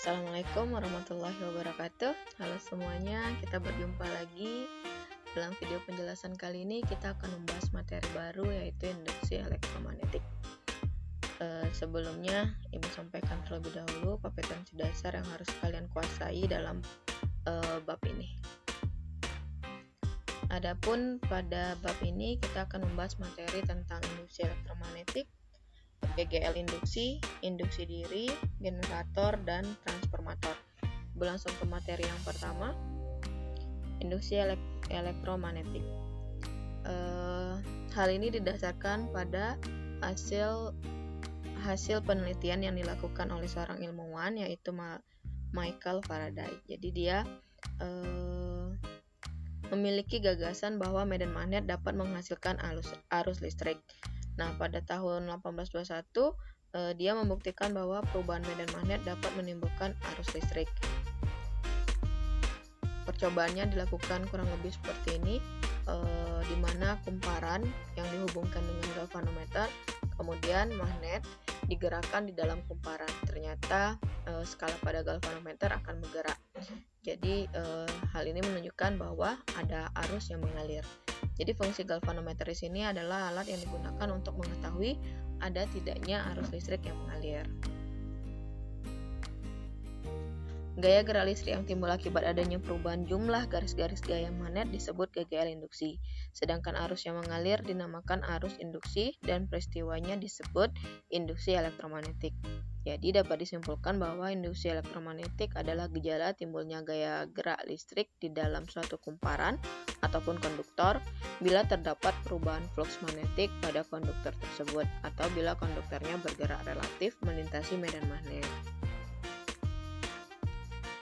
Assalamualaikum warahmatullahi wabarakatuh. Halo semuanya, kita berjumpa lagi. Dalam video penjelasan kali ini kita akan membahas materi baru, yaitu induksi elektromagnetik. Sebelumnya Ibu sampaikan terlebih dahulu kompetensi dasar yang harus kalian kuasai dalam bab ini. Adapun pada bab ini kita akan membahas materi tentang induksi elektromagnetik, GGL induksi, induksi diri, generator, dan transformator. Langsung ke materi yang pertama, induksi elektromagnetik. Hal ini didasarkan pada hasil penelitian yang dilakukan oleh seorang ilmuwan, yaitu Michael Faraday. Jadi dia memiliki gagasan bahwa medan magnet dapat menghasilkan arus listrik. Nah, pada tahun 1821 dia membuktikan bahwa perubahan medan magnet dapat menimbulkan arus listrik. Percobaannya dilakukan kurang lebih seperti ini, di mana kumparan yang dihubungkan dengan galvanometer, kemudian magnet digerakkan di dalam kumparan. Ternyata skala pada galvanometer akan bergerak. Jadi hal ini menunjukkan bahwa ada arus yang mengalir. Jadi fungsi galvanometer di sini adalah alat yang digunakan untuk mengetahui ada tidaknya arus listrik yang mengalir. Gaya gerak listrik yang timbul akibat adanya perubahan jumlah garis-garis gaya magnet disebut GGL induksi. Sedangkan arus yang mengalir dinamakan arus induksi dan peristiwanya disebut induksi elektromagnetik. Jadi dapat disimpulkan bahwa induksi elektromagnetik adalah gejala timbulnya gaya gerak listrik di dalam suatu kumparan ataupun konduktor bila terdapat perubahan fluks magnetik pada konduktor tersebut atau bila konduktornya bergerak relatif melintasi medan magnet.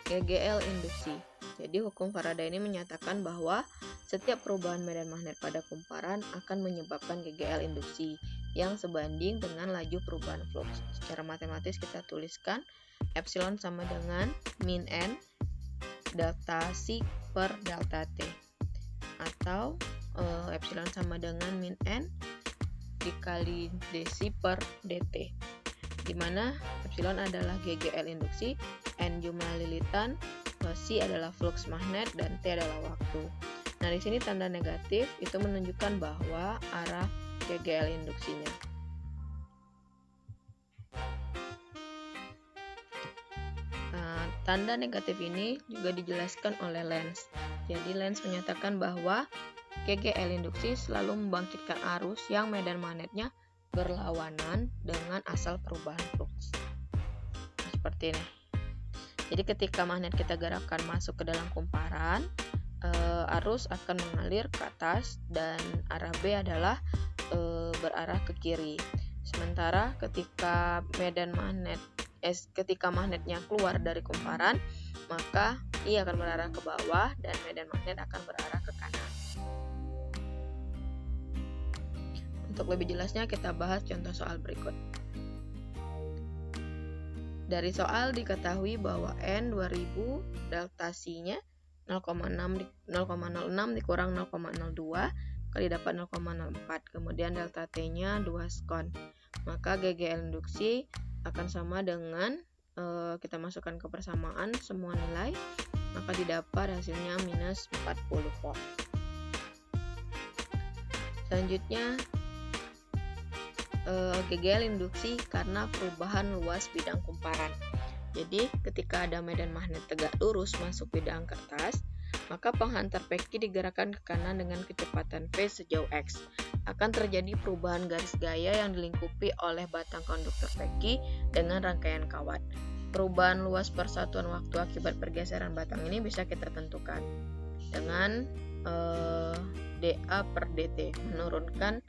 GGL induksi. Jadi hukum Faraday ini menyatakan bahwa setiap perubahan medan magnet pada kumparan akan menyebabkan GGL induksi yang sebanding dengan laju perubahan flux. Secara matematis kita tuliskan epsilon sama dengan min N delta C per delta T, atau epsilon sama dengan min N dikali dc per dt, di mana epsilon adalah GGL induksi, N jumlah lilitan, C adalah flux magnet, dan T adalah waktu. Nah, di sini tanda negatif itu menunjukkan bahwa arah GGL induksinya. Tanda negatif ini juga dijelaskan oleh Lenz. Jadi Lenz menyatakan bahwa GGL induksi selalu membangkitkan arus yang medan magnetnya berlawanan dengan asal perubahan flux. Seperti ini. Jadi ketika magnet kita gerakkan masuk ke dalam kumparan, arus akan mengalir ke atas dan arah B adalah berarah ke kiri. Sementara ketika magnetnya keluar dari kumparan, maka ia akan berarah ke bawah dan medan magnet akan berarah ke kanan. Untuk lebih jelasnya kita bahas contoh soal berikut. Dari soal diketahui bahwa N 2000 delta C-nya 0,06 dikurang 0,02 kali dapat 0,04, kemudian delta T-nya 2 skon. Maka GGL induksi akan sama dengan kita masukkan ke persamaan semua nilai, maka didapat hasilnya minus 40 volt. Selanjutnya GGL induksi karena perubahan luas bidang kumparan. Jadi ketika ada medan magnet tegak lurus masuk bidang kertas, maka penghantar peki digerakkan ke kanan dengan kecepatan V sejauh X. Akan terjadi perubahan garis gaya yang dilingkupi oleh batang konduktor peki dengan rangkaian kawat. Perubahan luas persatuan waktu akibat pergeseran batang ini bisa kita tentukan dengan dA per dt, menurunkan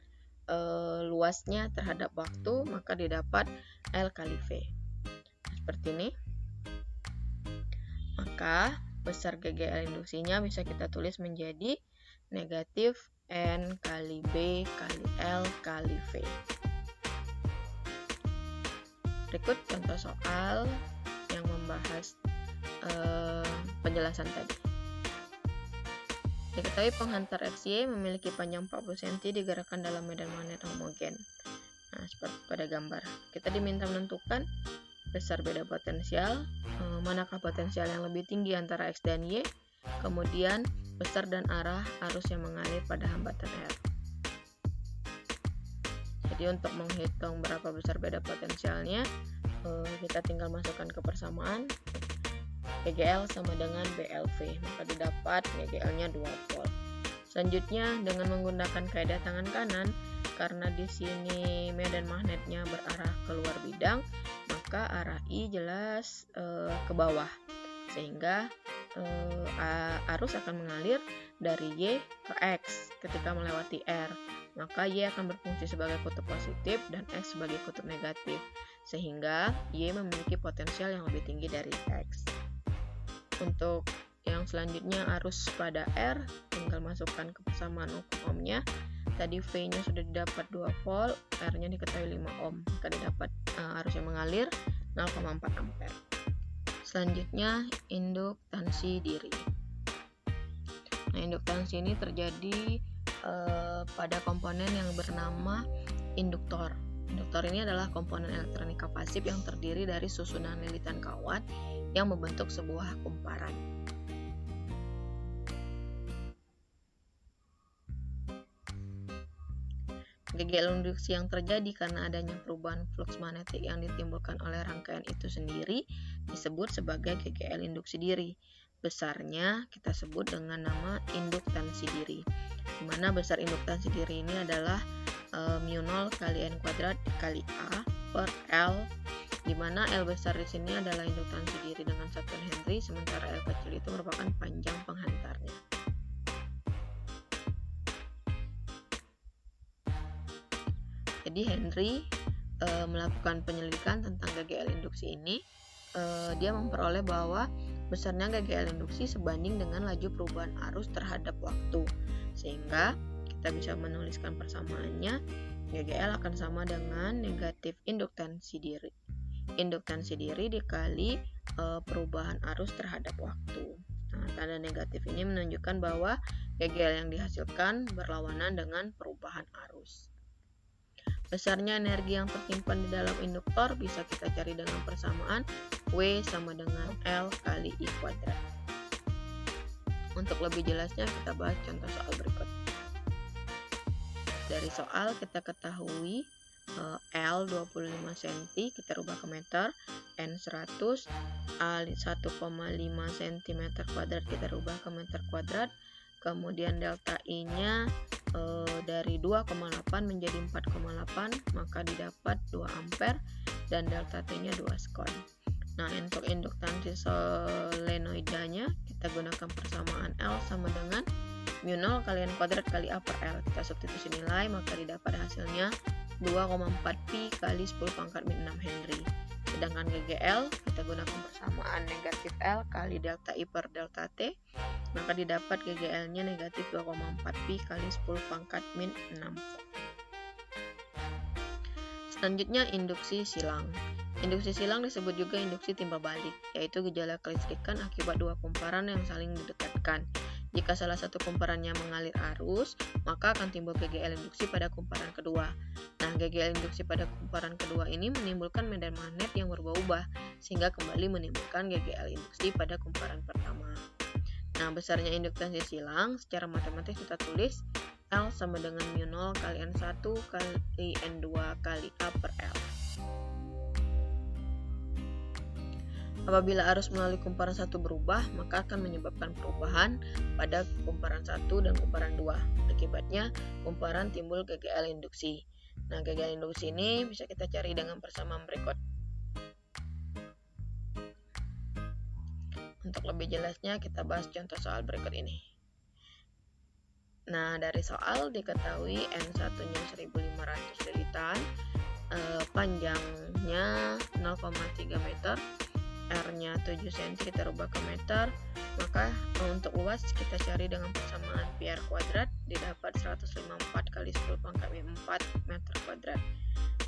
luasnya terhadap waktu, maka didapat L kali V. Seperti ini. Maka besar GGL induksinya bisa kita tulis menjadi negatif N kali B kali L kali V. Berikut contoh soal yang membahas penjelasan tadi. Diketahui penghantar XY memiliki panjang 40 cm digerakkan dalam medan magnet homogen. Nah, seperti pada gambar. Kita diminta menentukan besar beda potensial, manakah potensial yang lebih tinggi antara X dan Y, kemudian besar dan arah arus yang mengalir pada hambatan R. Jadi untuk menghitung berapa besar beda potensialnya, kita tinggal masukkan ke persamaan GGL sama dengan BLV, maka didapat GGL-nya 2 volt. Selanjutnya dengan menggunakan kaidah tangan kanan, karena di sini medan magnetnya berarah keluar bidang, maka arah I jelas ke bawah, sehingga arus akan mengalir dari Y ke X ketika melewati R. Maka Y akan berfungsi sebagai kutub positif dan X sebagai kutub negatif, sehingga Y memiliki potensial yang lebih tinggi dari X. Untuk yang selanjutnya arus pada R, tinggal masukkan ke persamaan hukum ohmnya. Tadi V-nya sudah didapat 2 volt, R-nya diketahui 5 ohm, maka didapat arus yang mengalir 0,4 ampere. Selanjutnya induktansi diri. Nah, induktansi ini terjadi pada komponen yang bernama induktor. Induktor ini adalah komponen elektronika pasif yang terdiri dari susunan lilitan kawat yang membentuk sebuah kumparan. GGL induksi yang terjadi karena adanya perubahan flux magnetik yang ditimbulkan oleh rangkaian itu sendiri disebut sebagai GGL induksi diri. Besarnya kita sebut dengan nama induktansi diri, di mana besar induktansi diri ini adalah mu0 kali N kuadrat dikali A per L, di mana L besar di sini adalah induktansi diri dengan satuan Henry, sementara L kecil itu merupakan panjang penghantarnya. Jadi Henry melakukan penyelidikan tentang GGL induksi ini. Dia memperoleh bahwa besarnya GGL induksi sebanding dengan laju perubahan arus terhadap waktu, sehingga kita bisa menuliskan persamaannya. GGL akan sama dengan negatif induktansi diri. Induktansi diri dikali perubahan arus terhadap waktu. Nah, tanda negatif ini menunjukkan bahwa GGL yang dihasilkan berlawanan dengan perubahan arus. Besarnya energi yang tersimpan di dalam induktor bisa kita cari dengan persamaan W sama dengan L kali I kuadrat. Untuk lebih jelasnya kita bahas contoh soal berikut. Dari soal kita ketahui L 25 cm kita rubah ke meter, N 100, A 1,5 cm kuadrat kita rubah ke meter kuadrat, kemudian delta I nya dari 2,8 menjadi 4,8, maka didapat 2 ampere dan delta T nya 2 skon. Nah, untuk induktansi solenoidanya kita gunakan persamaan L sama dengan mu0 kali N kuadrat kali A per L. Kita substitusi nilai, maka didapat hasilnya 2,4 pi kali 10 pangkat min 6 Henry. Sedangkan GGL kita gunakan persamaan negatif L kali delta I per delta T, maka didapat GGL-nya negatif 2,4 pi kali 10 pangkat min 6. Selanjutnya induksi silang. Induksi silang disebut juga induksi timbal balik, yaitu gejala kelistrikan akibat dua kumparan yang saling didekatkan. Jika salah satu kumparannya mengalir arus, maka akan timbul GGL induksi pada kumparan kedua. Nah, GGL induksi pada kumparan kedua ini menimbulkan medan magnet yang berubah-ubah, sehingga kembali menimbulkan GGL induksi pada kumparan pertama. Nah, besarnya induktansi silang secara matematis kita tulis L sama dengan mu0 kali N1 kali N2 kali A per L. Apabila arus melalui kumparan 1 berubah, maka akan menyebabkan perubahan pada kumparan 1 dan kumparan 2. Akibatnya, kumparan timbul GGL induksi. Nah, GGL induksi ini bisa kita cari dengan persamaan berikut. Untuk lebih jelasnya, kita bahas contoh soal berikut ini. Nah, dari soal diketahui N1-nya 1500 lilitan, panjangnya 0,3 meter, R-nya 7 cm, kita rubah ke meter, maka untuk luas kita cari dengan persamaan pi R kuadrat, didapat 154 kali 10 pangkat min 4 meter kuadrat.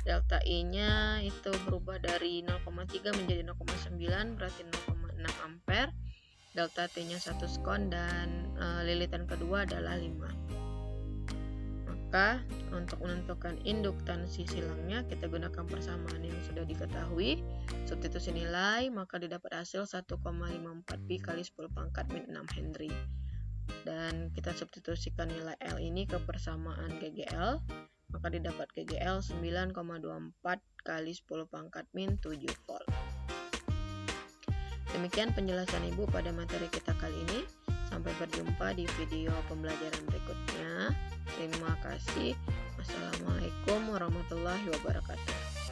Delta I-nya itu berubah dari 0,3 menjadi 0,9, berarti 0,6 ampere. Delta T-nya 1 skon dan lilitan kedua adalah 5. Maka untuk menentukan induktansi silangnya kita gunakan persamaan yang sudah diketahui. Substitusi nilai maka didapat hasil 1,54 pi kali 10 pangkat min 6 Henry. Dan kita substitusikan nilai L ini ke persamaan GGL, maka didapat GGL 9,24 kali 10 pangkat min 7 volt. Demikian penjelasan Ibu pada materi kita kali ini. Sampai berjumpa di video pembelajaran berikutnya. Terima kasih. Wassalamualaikum warahmatullahi wabarakatuh.